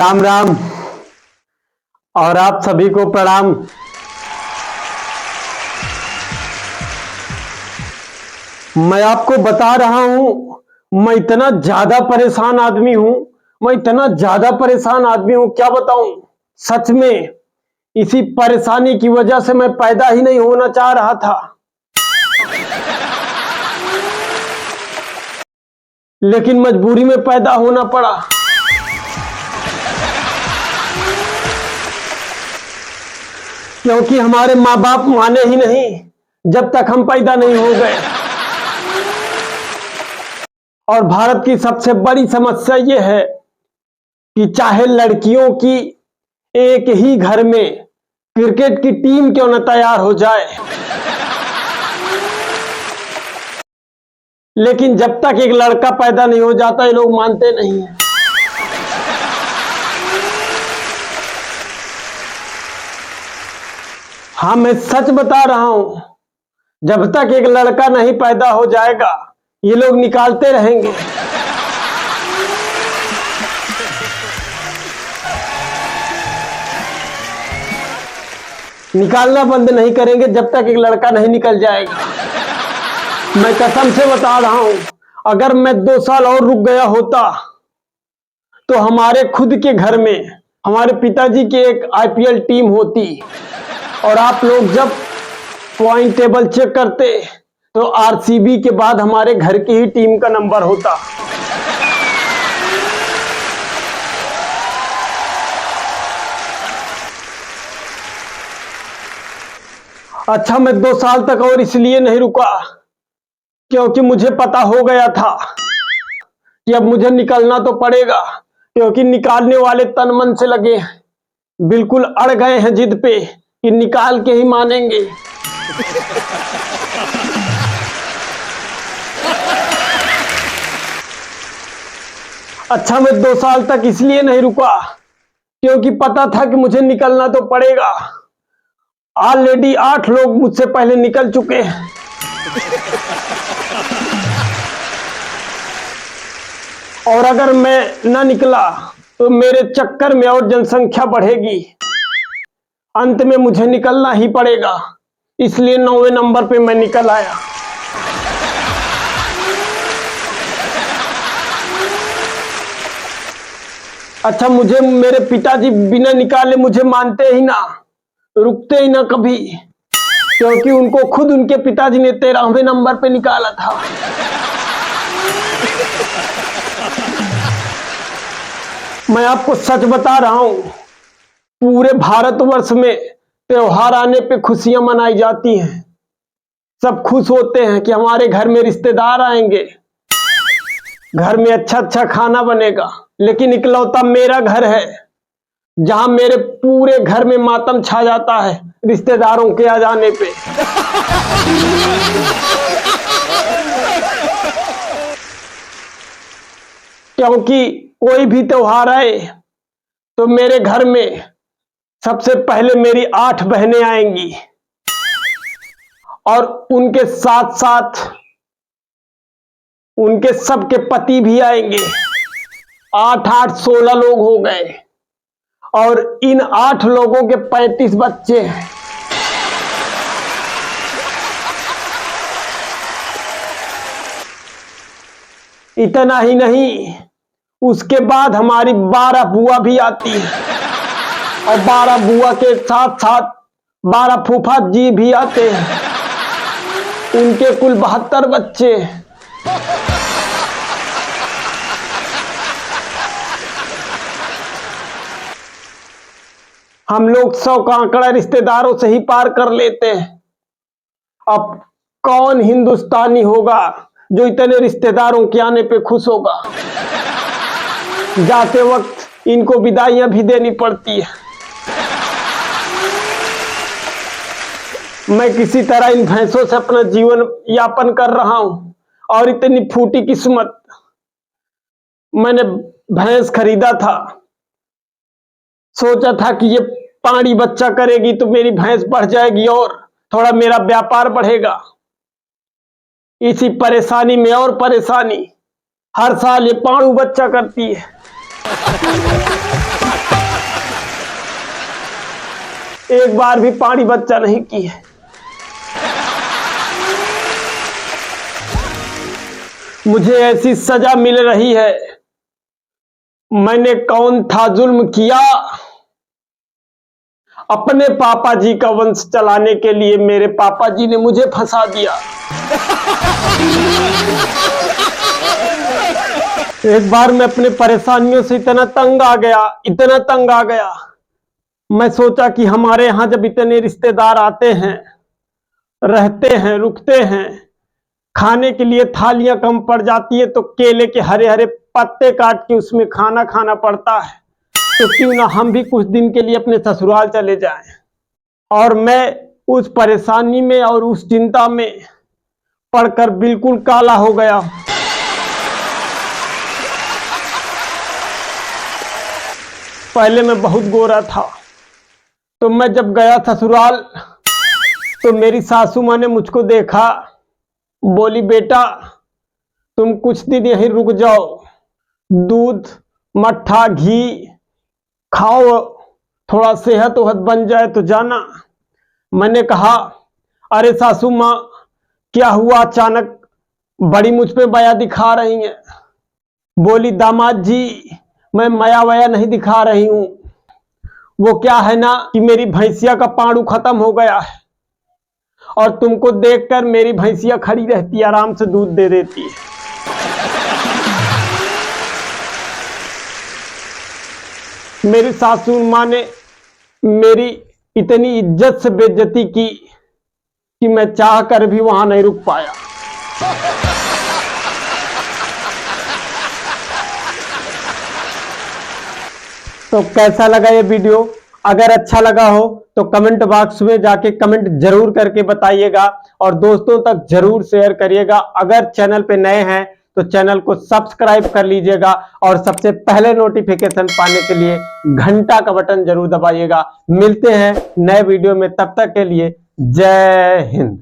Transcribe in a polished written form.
राम राम और आप सभी को प्रणाम। मैं आपको बता रहा हूं, मैं इतना ज्यादा परेशान आदमी हूं। क्या बताऊं। सच में इसी परेशानी की वजह से मैं पैदा ही नहीं होना चाह रहा था, लेकिन मजबूरी में पैदा होना पड़ा। क्योंकि हमारे माँ बाप माने ही नहीं जब तक हम पैदा नहीं हो गए। और भारत की सबसे बड़ी समस्या यह है कि चाहे लड़कियों की एक ही घर में क्रिकेट की टीम क्यों न तैयार हो जाए, लेकिन जब तक एक लड़का पैदा नहीं हो जाता ये लोग मानते नहीं हैं। हाँ, मैं सच बता रहा हूं, जब तक एक लड़का नहीं पैदा हो जाएगा ये लोग निकालते रहेंगे। निकालना बंद नहीं करेंगे जब तक एक लड़का नहीं निकल जाएगा। मैं कसम से बता रहा हूं, अगर मैं 2 साल और रुक गया होता तो हमारे खुद के घर में हमारे पिताजी की एक आईपीएल टीम होती। और आप लोग जब पॉइंट टेबल चेक करते तो आरसीबी के बाद हमारे घर की ही टीम का नंबर होता। अच्छा, मैं 2 साल तक और इसलिए नहीं रुका क्योंकि मुझे पता हो गया था कि अब मुझे निकलना तो पड़ेगा, क्योंकि निकालने वाले तन मन से लगे हैं, बिल्कुल अड़ गए हैं जिद पे कि निकाल के ही मानेंगे। अच्छा, मैं 2 साल तक इसलिए नहीं रुका क्योंकि पता था कि मुझे निकलना तो पड़ेगा। ऑलरेडी 8 लोग मुझसे पहले निकल चुके हैं। और अगर मैं ना निकला तो मेरे चक्कर में और जनसंख्या बढ़ेगी। अंत में मुझे निकलना ही पड़ेगा, इसलिए 9वें नंबर पे मैं निकल आया। अच्छा, मुझे मेरे पिताजी बिना निकाले मुझे मानते ही ना, रुकते ही ना कभी, क्योंकि उनको खुद उनके पिताजी ने 13वें नंबर पे निकाला था। मैं आपको सच बता रहा हूं, पूरे भारतवर्ष में त्योहार आने पे खुशियां मनाई जाती हैं। सब खुश होते हैं कि हमारे घर में रिश्तेदार आएंगे, घर में अच्छा अच्छा खाना बनेगा। लेकिन इकलौता मेरा घर है जहां मेरे पूरे घर में मातम छा जाता है रिश्तेदारों के आ जाने पे। क्योंकि कोई भी त्योहार आए तो मेरे घर में सबसे पहले मेरी 8 बहनें आएंगी और उनके साथ साथ उनके सबके पति भी आएंगे। 8 16 लोग हो गए और इन 8 लोगों के 35 बच्चे हैं। इतना ही नहीं, उसके बाद हमारी 12 बुआ भी आती है और 12 बुआ के साथ साथ 12 फूफा जी भी आते हैं। उनके कुल 72 बच्चे। हम लोग 100 का आंकड़ा रिश्तेदारों से ही पार कर लेते हैं। अब कौन हिंदुस्तानी होगा जो इतने रिश्तेदारों के आने पे खुश होगा। जाते वक्त इनको विदाइयां भी देनी पड़ती है। मैं किसी तरह इन भैंसों से अपना जीवन यापन कर रहा हूं और इतनी फूटी किस्मत। मैंने भैंस खरीदा था, सोचा था कि ये पानी बच्चा करेगी तो मेरी भैंस बढ़ जाएगी और थोड़ा मेरा व्यापार बढ़ेगा। इसी परेशानी में और परेशानी, हर साल ये पाड़ू बच्चा करती है। एक बार भी पानी बच्चा नहीं की है। मुझे ऐसी सजा मिल रही है। मैंने कौन था जुल्म किया? अपने पापा जी का वंश चलाने के लिए मेरे पापा जी ने मुझे फंसा दिया। एक बार मैं अपने परेशानियों से इतना तंग आ गया, मैं सोचा कि हमारे यहाँ जब इतने रिश्तेदार आते हैं, रहते हैं, रुकते हैं, खाने के लिए थालियां कम पड़ जाती है, तो केले के हरे हरे पत्ते काट के उसमें खाना खाना पड़ता है। तो क्यों ना हम भी कुछ दिन के लिए अपने ससुराल चले जाएं। और मैं उस परेशानी में और उस चिंता में पड़कर बिल्कुल काला हो गया। पहले मैं बहुत गोरा था, तो मैं जब गया ससुराल तो मेरी सासू माँ ने मुझको देखा, बोली बेटा तुम कुछ दिन यहीं रुक जाओ, दूध मट्ठा घी खाओ, थोड़ा सेहत वहत बन जाए तो जाना। मैंने कहा अरे सासू माँ क्या हुआ, अचानक बड़ी मुझ पे माया दिखा रही हैं। बोली दामाद जी मैं माया वया नहीं दिखा रही हूं, वो क्या है ना कि मेरी भैंसिया का पाड़ू खत्म हो गया है और तुमको देखकर मेरी भैंसिया खड़ी रहती है, आराम से दूध दे देती है। मेरी सासू माँ ने मेरी इतनी इज्जत से बेइज्जती की कि मैं चाह कर भी वहां नहीं रुक पाया। तो कैसा लगा ये वीडियो? अगर अच्छा लगा हो तो कमेंट बॉक्स में जाके कमेंट जरूर करके बताइएगा और दोस्तों तक जरूर शेयर करिएगा। अगर चैनल पे नए हैं तो चैनल को सब्सक्राइब कर लीजिएगा और सबसे पहले नोटिफिकेशन पाने के लिए घंटा का बटन जरूर दबाइएगा। मिलते हैं नए वीडियो में, तब तक के लिए जय हिंद।